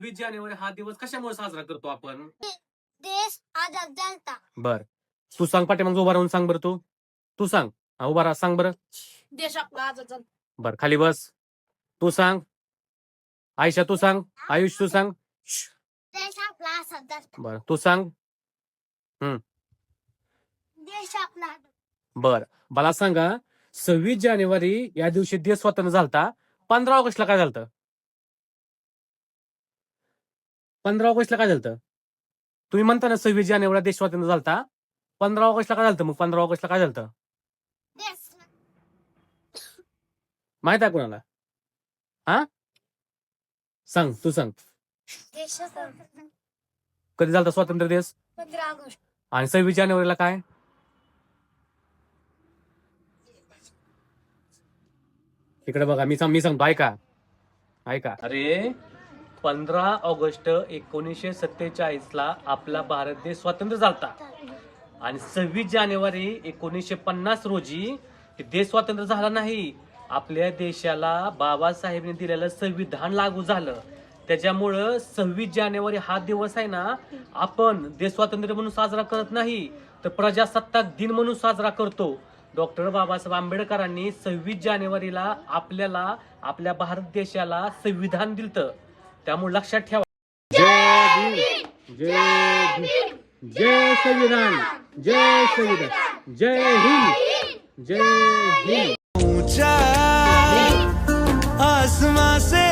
26 जानेवारी हा दिवस कशामुळे साजरा करतो आपण? देश आजाद झालता. बर, तू सांग पाठीमागे उभा राहून सांग बरं. तू सांग. उभा राहा, सांग बरं. देश आपला आजाद झाला. बर, खाली बस. तू सांग. आयशा तू सांग. आयुष तू सांग. देश आपला आजाद झालता. बर, तू सांग. देश आपला. बर, मला सांगा 26 जानेवारी या दिवशी देश स्वतंत्र झालता. 15 ऑगस्टला काय झालं? 15 ऑगस्टला काय झालं? तुम्ही म्हणता ना 26 जानेवारी देश स्वतंत्र झालता. 15 ऑगस्टला काय झालं? मग 15 ऑगस्टला काय झालं देश माहित आहे कोणाला? हा, सांग. तू सांग. देश कधी झालता स्वातंत्र्य दिवस? 15 ऑगस्ट. आणि 26 जानेवारीला काय? इकडे बघा, मी सांगतो, ऐका. अरे 15 ऑगस्ट 1947 आपला भारत देश स्वतंत्र झालता. आणि 26 जानेवारी 1950 रोजी देश स्वतंत्र झाला नाही. आपल्या देशाला बाबासाहेबांनी दिलेलं संविधान लागू झालं. त्याच्यामुळं 26 जानेवारी हा दिवस आहे ना, आपण देश स्वातंत्र्य म्हणून साजरा करत नाही, तर प्रजासत्ताक दिन म्हणून साजरा करतो. डॉक्टर बाबासाहेब आंबेडकरांनी 26 जानेवारीला आपल्याला, आपल्या भारत देशाला संविधान दिलं. त्यामुळे लक्षात ठेवा. जय भीम, जय भीम, जय संविधान, जय संविधान, जय हिंद, जय हिंद. ऊंचा आसमां से